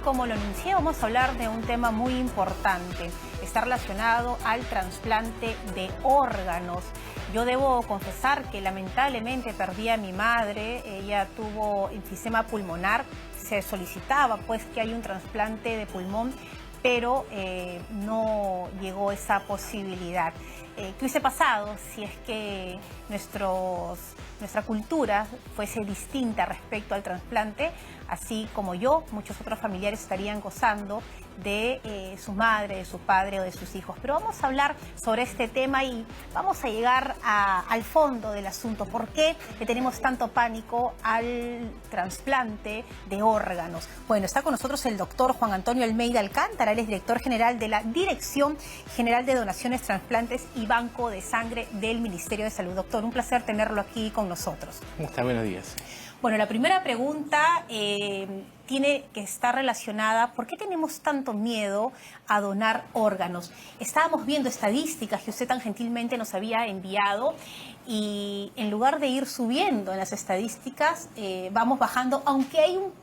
como lo anuncié, vamos a hablar de un tema muy importante. Está relacionado al trasplante de órganos. Yo debo confesar que lamentablemente perdí a mi madre. Ella tuvo enfisema pulmonar. Se solicitaba pues que haya un trasplante de pulmón, pero no llegó esa posibilidad. ¿Qué hubiese pasado si es que nuestra cultura fuese distinta respecto al trasplante? Así como yo, muchos otros familiares estarían gozando de su madre, de su padre o de sus hijos. Pero vamos a hablar sobre este tema y vamos a llegar al fondo del asunto. ¿Por qué le tenemos tanto pánico al trasplante de órganos? Bueno, está con nosotros el doctor Juan Antonio Almeida Alcántara. Él es director general de la Dirección General de Donaciones, Trasplantes y Banco de Sangre del Ministerio de Salud. Doctor, un placer tenerlo aquí con nosotros. ¿Cómo está? Buenos días. Bueno, la primera pregunta tiene que estar relacionada, ¿por qué tenemos tanto miedo a donar órganos? Estábamos viendo estadísticas que usted tan gentilmente nos había enviado y en lugar de ir subiendo en las estadísticas, vamos bajando, aunque hay un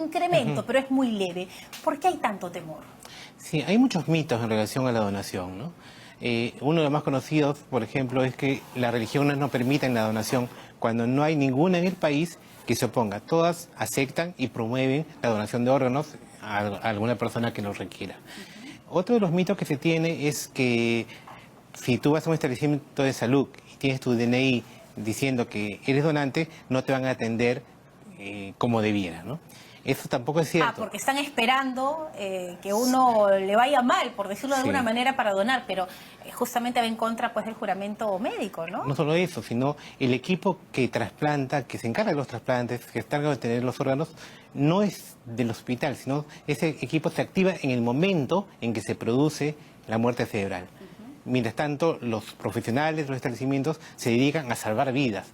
incremento, pero es muy leve. ¿Por qué hay tanto temor? Sí, hay muchos mitos en relación a la donación, ¿no? Uno de los más conocidos, por ejemplo, es que las religiones no permiten la donación cuando no hay ninguna en el país que se oponga. Todas aceptan y promueven la donación de órganos a alguna persona que lo requiera. Otro de los mitos que se tiene es que si tú vas a un establecimiento de salud y tienes tu DNI diciendo que eres donante, no te van a atender como debiera, ¿no? Eso tampoco es cierto. Porque están esperando que uno le vaya mal, por decirlo de alguna manera, para donar, pero justamente va en contra pues del juramento médico, ¿no? No solo eso, sino el equipo que trasplanta, que se encarga de los trasplantes, que se encarga de tener los órganos, no es del hospital, sino ese equipo se activa en el momento en que se produce la muerte cerebral. Mientras tanto, los profesionales, los establecimientos se dedican a salvar vidas,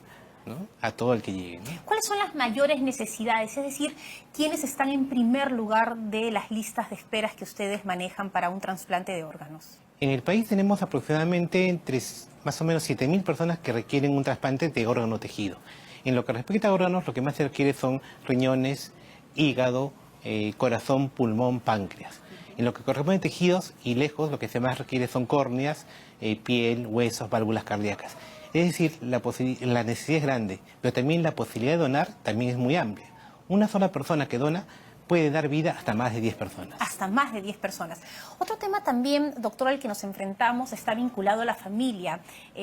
¿no? A todo el que llegue, ¿no? ¿Cuáles son las mayores necesidades? Es decir, ¿quiénes están en primer lugar de las listas de esperas que ustedes manejan para un trasplante de órganos? En el país tenemos aproximadamente entre más o menos 7.000 personas que requieren un trasplante de órgano tejido. En lo que respecta a órganos, lo que más se requiere son riñones, hígado, corazón, pulmón, páncreas. En lo que corresponde a tejidos y lejos, lo que se más requiere son córneas, piel, huesos, válvulas cardíacas. Es decir, la necesidad es grande, pero también la posibilidad de donar también es muy amplia. Una sola persona que dona puede dar vida hasta más de 10 personas. Hasta más de 10 personas. Otro tema también, doctor, al que nos enfrentamos está vinculado a la familia.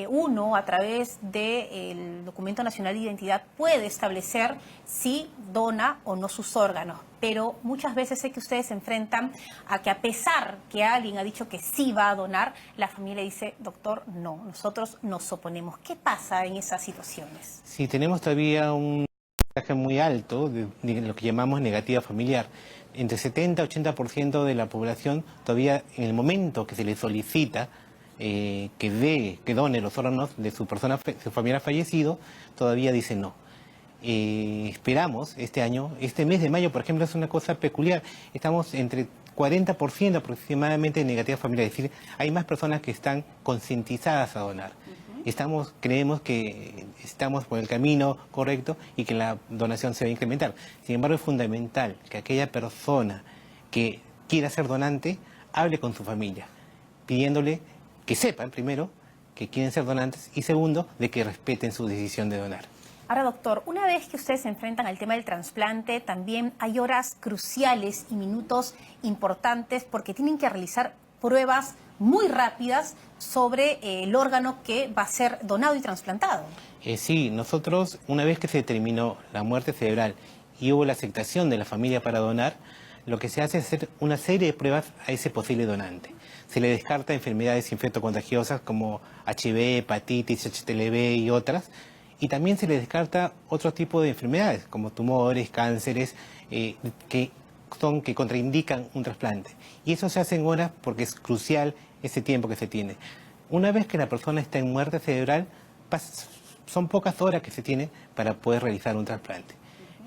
Uno, a través del Documento Nacional de Identidad, puede establecer si dona o no sus órganos. Pero muchas veces sé que ustedes se enfrentan a que a pesar que alguien ha dicho que sí va a donar, la familia dice, doctor, no, nosotros nos oponemos. ¿Qué pasa en esas situaciones? Sí, tenemos todavía un porcentaje muy alto de lo que llamamos negativa familiar. Entre 70 y 80% de la población todavía en el momento que se le solicita que done los órganos de su familiar fallecido, todavía dice no. Esperamos este año, este mes de mayo, por ejemplo, es una cosa peculiar. Estamos entre 40% aproximadamente de negativa familiar, es decir, hay más personas que están concientizadas a donar. Creemos que estamos por el camino correcto y que la donación se va a incrementar. Sin embargo, es fundamental que aquella persona que quiera ser donante hable con su familia, pidiéndole que sepan, primero, que quieren ser donantes y segundo, de que respeten su decisión de donar. Ahora, doctor, una vez que ustedes se enfrentan al tema del trasplante, también hay horas cruciales y minutos importantes porque tienen que realizar pruebas muy rápidas sobre el órgano que va a ser donado y trasplantado. Sí, nosotros, una vez que se determinó la muerte cerebral y hubo la aceptación de la familia para donar, lo que se hace es hacer una serie de pruebas a ese posible donante. Se le descarta enfermedades infectocontagiosas como HIV, hepatitis, HTLV y otras, y también se le descarta otro tipo de enfermedades como tumores, cánceres, que contraindican un trasplante. Y eso se hace en horas porque es crucial ese tiempo que se tiene. Una vez que la persona está en muerte cerebral, son pocas horas que se tiene para poder realizar un trasplante.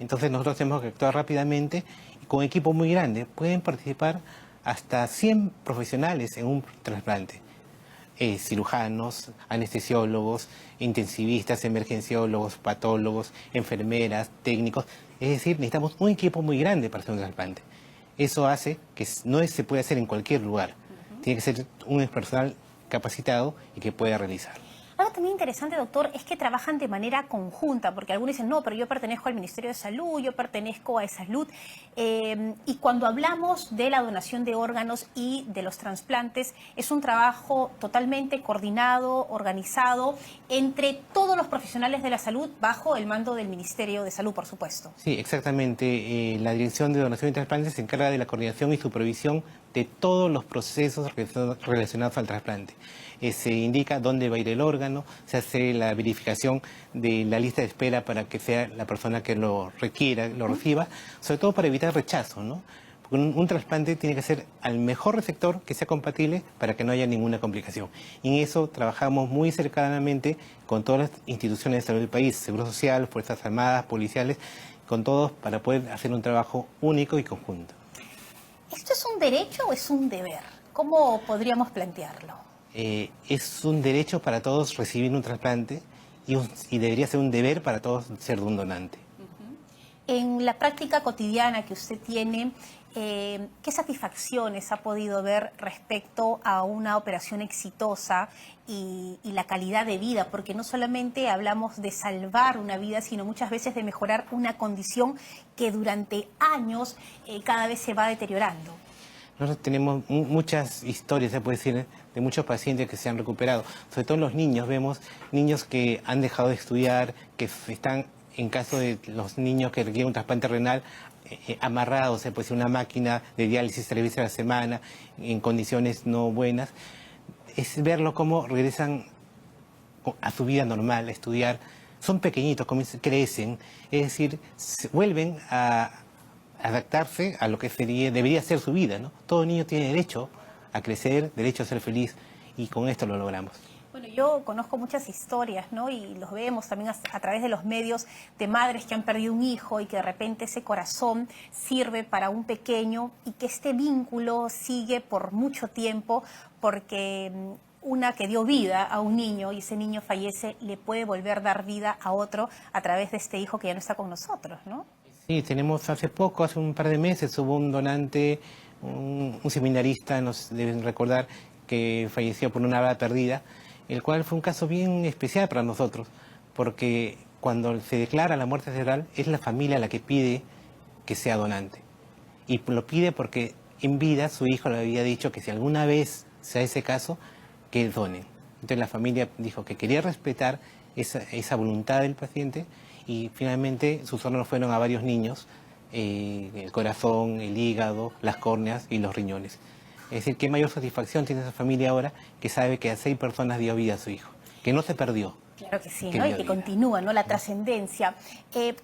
Entonces nosotros tenemos que actuar rápidamente y con un equipo muy grande. Pueden participar hasta 100 profesionales en un trasplante. Cirujanos, anestesiólogos, intensivistas, emergenciólogos, patólogos, enfermeras, técnicos. Es decir, necesitamos un equipo muy grande para hacer un trasplante. Eso hace que no se puede hacer en cualquier lugar. Tiene que ser un personal capacitado y que pueda realizarlo. Algo también interesante, doctor, es que trabajan de manera conjunta, porque algunos dicen, no, pero yo pertenezco al Ministerio de Salud, yo pertenezco a Salud. Y cuando hablamos de la donación de órganos y de los trasplantes, es un trabajo totalmente coordinado, organizado, entre todos los profesionales de la salud, bajo el mando del Ministerio de Salud, por supuesto. Sí, exactamente. La Dirección de Donación y Trasplantes se encarga de la coordinación y supervisión de todos los procesos relacionados al trasplante. Se indica dónde va a ir el órgano, se hace la verificación de la lista de espera para que sea la persona que lo requiera, lo reciba, sobre todo para evitar rechazo, ¿no? Porque un trasplante tiene que ser al mejor receptor que sea compatible para que no haya ninguna complicación. Y en eso trabajamos muy cercanamente con todas las instituciones de salud del país, Seguro Social, Fuerzas Armadas, policiales, con todos para poder hacer un trabajo único y conjunto. ¿Esto es un derecho o es un deber? ¿Cómo podríamos plantearlo? Es un derecho para todos recibir un trasplante y debería ser un deber para todos ser un donante. En la práctica cotidiana que usted tiene, ¿qué satisfacciones ha podido ver respecto a una operación exitosa y la calidad de vida? Porque no solamente hablamos de salvar una vida, sino muchas veces de mejorar una condición que durante años cada vez se va deteriorando. Nosotros tenemos muchas historias, se puede decir, de muchos pacientes que se han recuperado. Sobre todo los niños, vemos niños que han dejado de estudiar, que están, en caso de los niños que requieren un trasplante renal, amarrados, se puede decir, una máquina de diálisis 3 veces a la semana, en condiciones no buenas. Es verlo cómo regresan a su vida normal, a estudiar. Son pequeñitos, crecen, es decir, vuelven a adaptarse a lo que debería ser su vida, ¿no? Todo niño tiene derecho a crecer, derecho a ser feliz, y con esto lo logramos. Bueno, yo conozco muchas historias, ¿no? Y los vemos también a través de los medios de madres que han perdido un hijo y que de repente ese corazón sirve para un pequeño y que este vínculo sigue por mucho tiempo porque una que dio vida a un niño y ese niño fallece, le puede volver a dar vida a otro a través de este hijo que ya no está con nosotros, ¿no? Sí, tenemos hace un par de meses, hubo un donante, un seminarista, nos deben recordar, que falleció por una bala perdida, el cual fue un caso bien especial para nosotros, porque cuando se declara la muerte cerebral es la familia la que pide que sea donante. Y lo pide porque en vida su hijo le había dicho que si alguna vez sea ese caso, que donen. Entonces la familia dijo que quería respetar esa voluntad del paciente, y finalmente sus órganos fueron a varios niños, el corazón, el hígado, las córneas y los riñones. Es decir, qué mayor satisfacción tiene esa familia ahora que sabe que a 6 personas dio vida a su hijo, que no se perdió. Claro que sí, ¿no? Y que continúa, ¿no? La trascendencia.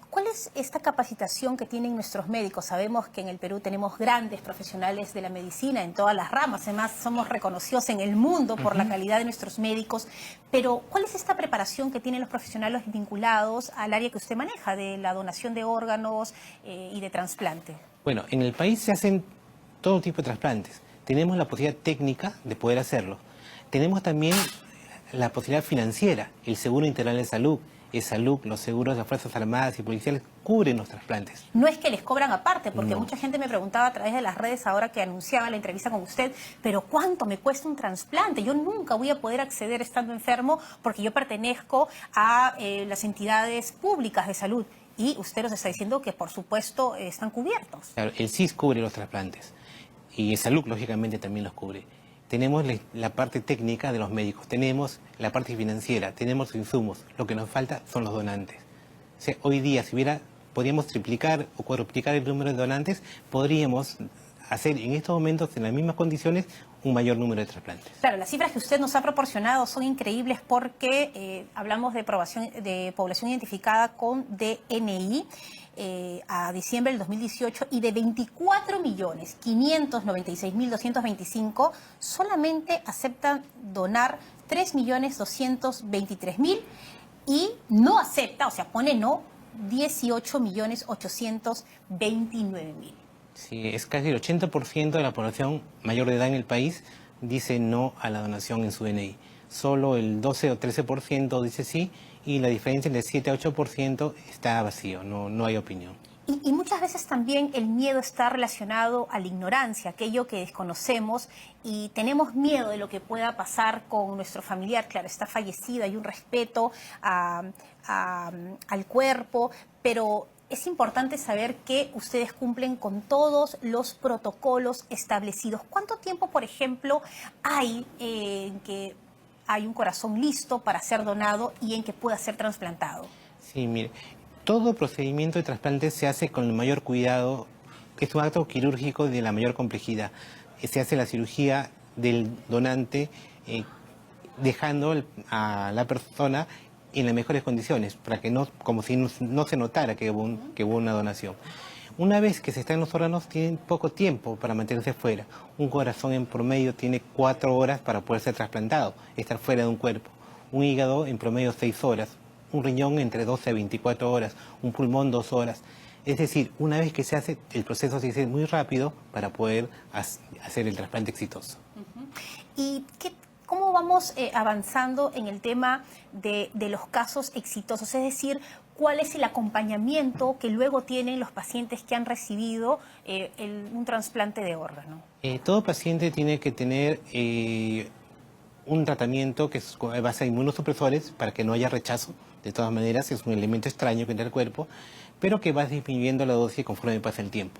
¿Cuál es esta capacitación que tienen nuestros médicos? Sabemos que en el Perú tenemos grandes profesionales de la medicina en todas las ramas, además somos reconocidos en el mundo por la calidad de nuestros médicos, pero ¿cuál es esta preparación que tienen los profesionales vinculados al área que usted maneja, de la donación de órganos y de trasplante? Bueno, en el país se hacen todo tipo de trasplantes. Tenemos la posibilidad técnica de poder hacerlo. Tenemos también la posibilidad financiera, el Seguro Integral de Salud, Salud, los seguros de las Fuerzas Armadas y policiales cubren los trasplantes. No es que les cobran aparte, porque no. Mucha gente me preguntaba a través de las redes ahora que anunciaba la entrevista con usted, pero ¿cuánto me cuesta un trasplante? Yo nunca voy a poder acceder estando enfermo porque yo pertenezco a las entidades públicas de salud. Y usted nos está diciendo que, por supuesto, están cubiertos. Claro, el CIS cubre los trasplantes y Salud, lógicamente, también los cubre. Tenemos la parte técnica de los médicos, tenemos la parte financiera, tenemos los insumos. Lo que nos falta son los donantes. O sea, hoy día, si podríamos triplicar o cuadruplicar el número de donantes, podríamos hacer en estos momentos, en las mismas condiciones, un mayor número de trasplantes. Claro, las cifras que usted nos ha proporcionado son increíbles porque hablamos de población identificada con DNI a diciembre del 2018 y de 24.596.225 solamente aceptan donar 3.223.000 y no acepta, o sea, pone no, 18.829.000. Sí, es casi el 80% de la población mayor de edad en el país dice no a la donación en su DNI. Solo el 12 o 13% dice sí y la diferencia entre 7 a 8% está vacío, no hay opinión. Y muchas veces también el miedo está relacionado a la ignorancia, aquello que desconocemos y tenemos miedo de lo que pueda pasar con nuestro familiar. Claro, está fallecido, hay un respeto al cuerpo, pero es importante saber que ustedes cumplen con todos los protocolos establecidos. ¿Cuánto tiempo, por ejemplo, hay en que hay un corazón listo para ser donado y en que pueda ser trasplantado? Sí, mire, todo procedimiento de trasplante se hace con el mayor cuidado, es un acto quirúrgico de la mayor complejidad. Se hace la cirugía del donante dejando a la persona en las mejores condiciones, para que no, como si no se notara que hubo una donación. Una vez que se está en los órganos, tienen poco tiempo para mantenerse fuera. Un corazón en promedio tiene 4 horas para poder ser trasplantado, estar fuera de un cuerpo. Un hígado en promedio 6 horas. Un riñón entre 12 a 24 horas. Un pulmón 2 horas. Es decir, una vez que se hace, el proceso se hace muy rápido para poder hacer el trasplante exitoso. ¿Y cómo vamos avanzando en el tema de los casos exitosos? Es decir, ¿cuál es el acompañamiento que luego tienen los pacientes que han recibido un trasplante de órgano? Todo paciente tiene que tener un tratamiento que es a base de inmunosupresores para que no haya rechazo. De todas maneras, es un elemento extraño que entra al cuerpo, pero que va disminuyendo la dosis conforme pasa el tiempo.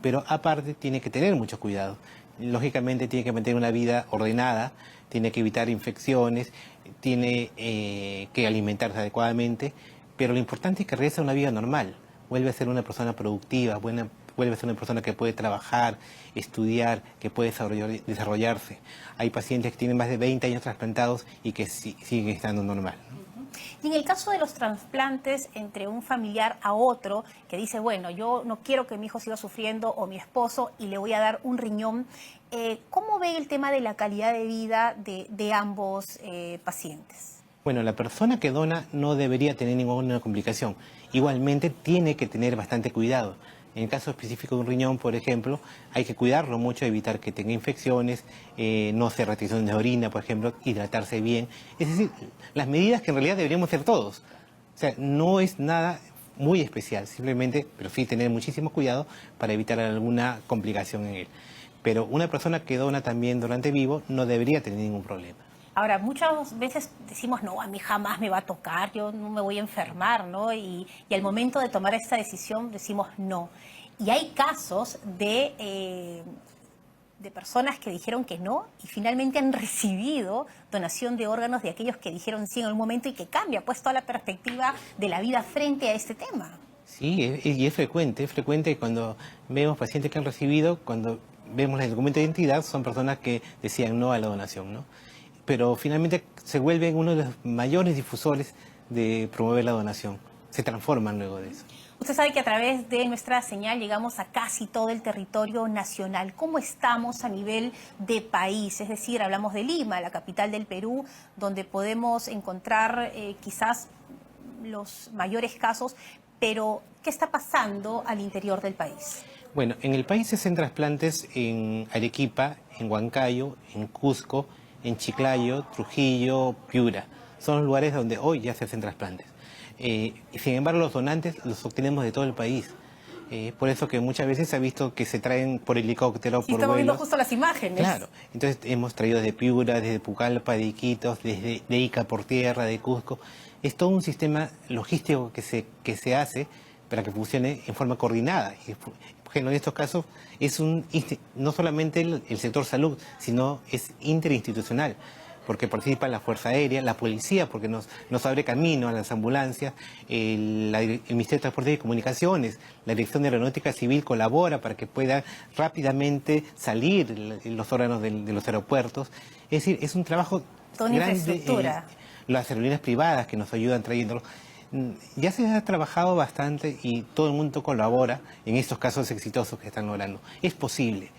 Pero aparte tiene que tener mucho cuidado. Lógicamente tiene que mantener una vida ordenada, tiene que evitar infecciones, tiene que alimentarse adecuadamente, pero lo importante es que regrese a una vida normal, vuelve a ser una persona productiva, vuelve a ser una persona que puede trabajar, estudiar, que puede desarrollarse. Hay pacientes que tienen más de 20 años trasplantados y que siguen estando normal, ¿no? Y en el caso de los trasplantes entre un familiar a otro, que dice, bueno, yo no quiero que mi hijo siga sufriendo o mi esposo y le voy a dar un riñón, ¿cómo ve el tema de la calidad de vida de ambos pacientes? Bueno, la persona que dona no debería tener ninguna complicación. Igualmente tiene que tener bastante cuidado. En el caso específico de un riñón, por ejemplo, hay que cuidarlo mucho, evitar que tenga infecciones, no hacer retención de orina, por ejemplo, hidratarse bien. Es decir, las medidas que en realidad deberíamos hacer todos. O sea, no es nada muy especial, simplemente, pero sí tener muchísimo cuidado para evitar alguna complicación en él. Pero una persona que dona también donante vivo no debería tener ningún problema. Ahora, muchas veces decimos, no, a mí jamás me va a tocar, yo no me voy a enfermar, ¿no? Y al momento de tomar esta decisión decimos no. Y hay casos de personas que dijeron que no y finalmente han recibido donación de órganos de aquellos que dijeron sí en algún momento y que cambia pues toda la perspectiva de la vida frente a este tema. Sí, y es frecuente cuando vemos pacientes que han recibido, cuando vemos el documento de identidad, son personas que decían no a la donación, ¿no? Pero finalmente se vuelven uno de los mayores difusores de promover la donación. Se transforman luego de eso. Usted sabe que a través de nuestra señal llegamos a casi todo el territorio nacional. ¿Cómo estamos a nivel de país? Es decir, hablamos de Lima, la capital del Perú, donde podemos encontrar quizás los mayores casos, pero ¿qué está pasando al interior del país? Bueno, en el país se hacen trasplantes en Arequipa, en Huancayo, en Cusco, en Chiclayo, Trujillo, Piura. Son los lugares donde hoy ya se hacen trasplantes. Sin embargo, los donantes los obtenemos de todo el país. Por eso que muchas veces se ha visto que se traen por helicóptero, por vuelos. Estamos viendo justo las imágenes. Claro. Entonces hemos traído desde Piura, desde Pucallpa, de Iquitos, de Ica por tierra, de Cusco. Es todo un sistema logístico que se hace para que funcione en forma coordinada. Y, por ejemplo, en estos casos es no solamente el sector salud, sino es interinstitucional, porque participa la Fuerza Aérea, la Policía, porque nos abre camino a las ambulancias, el Ministerio de Transporte y Comunicaciones, la Dirección de Aeronáutica Civil colabora para que puedan rápidamente salir los órganos de los aeropuertos. Es decir, es un trabajo toda grande. Infraestructura. Las aerolíneas privadas que nos ayudan trayéndolo. Ya se ha trabajado bastante y todo el mundo colabora en estos casos exitosos que están logrando. Es posible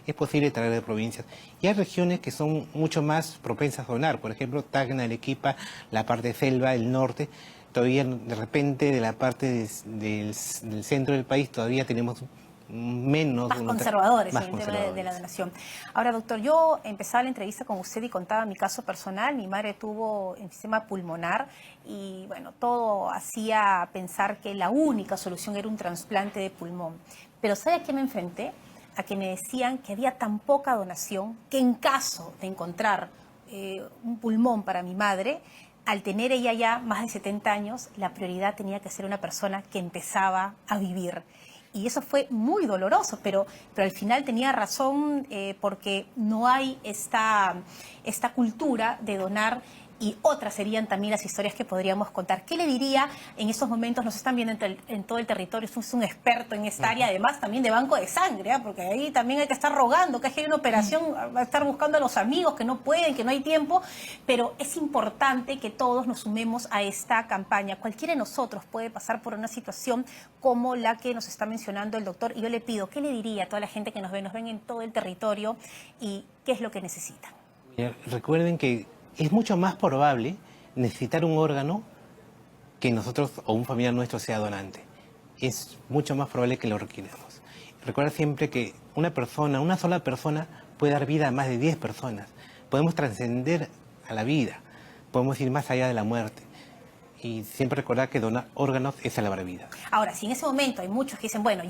traer de provincias. Y hay regiones que son mucho más propensas a donar, por ejemplo, Tacna, Arequipa, la parte de selva, el norte. Todavía de repente de la parte del centro del país todavía tenemos menos... Más conservadores más en el tema conservadores. de la donación. Ahora, doctor, yo empezaba la entrevista con usted y contaba mi caso personal. Mi madre tuvo enfisema pulmonar y, bueno, todo hacía pensar que la única solución era un trasplante de pulmón. Pero ¿sabe a qué me enfrenté? A que me decían que había tan poca donación que en caso de encontrar un pulmón para mi madre, al tener ella ya más de 70 años, la prioridad tenía que ser una persona que empezaba a vivir. Y eso fue muy doloroso, pero al final tenía razón porque no hay esta cultura de donar. Y otras serían también las historias que podríamos contar. ¿Qué le diría en estos momentos? Nos están viendo en todo el territorio, usted es un experto en esta área, además también de banco de sangre, porque ahí también hay que estar rogando, que hay una operación, va a estar buscando a los amigos que no pueden, que no hay tiempo, pero es importante que todos nos sumemos a esta campaña. Cualquiera de nosotros puede pasar por una situación como la que nos está mencionando el doctor, y yo le pido, ¿qué le diría a toda la gente que nos ven en todo el territorio y qué es lo que necesitan? Recuerden que es mucho más probable necesitar un órgano que nosotros o un familiar nuestro sea donante. Es mucho más probable que lo requiramos. Recuerda siempre que una sola persona puede dar vida a más de 10 personas. Podemos trascender a la vida, podemos ir más allá de la muerte. Y siempre recordar que donar órganos es salvar vidas. Ahora, si en ese momento hay muchos que dicen, bueno,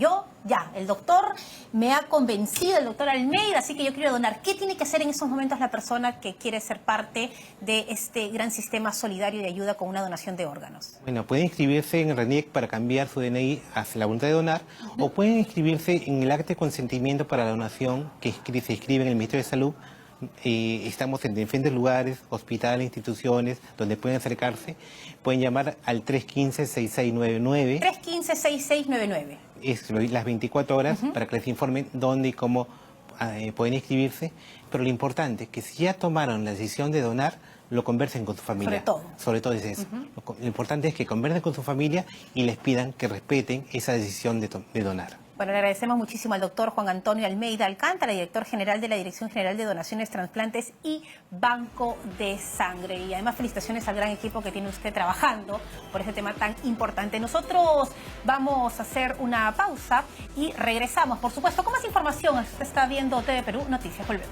el doctor me ha convencido, el doctor Almeida, así que yo quiero donar. ¿Qué tiene que hacer en esos momentos la persona que quiere ser parte de este gran sistema solidario de ayuda con una donación de órganos? Bueno, pueden inscribirse en RENIEC para cambiar su DNI hacia la voluntad de donar, o pueden inscribirse en el acta de consentimiento para la donación que se inscribe en el Ministerio de Salud. Estamos en diferentes lugares, hospitales, instituciones, donde pueden acercarse. Pueden llamar al 315-6699. 315-6699. Es las 24 horas para que les informen dónde y cómo pueden inscribirse. Pero lo importante es que si ya tomaron la decisión de donar, lo conversen con su familia. Sobre todo es eso. Lo importante es que conversen con su familia y les pidan que respeten esa decisión de donar. Bueno, le agradecemos muchísimo al doctor Juan Antonio Almeida Alcántara, director general de la Dirección General de Donaciones, Trasplantes y Banco de Sangre. Y además felicitaciones al gran equipo que tiene usted trabajando por este tema tan importante. Nosotros vamos a hacer una pausa y regresamos, por supuesto, con más información. Usted está viendo TV Perú Noticias. Volvemos.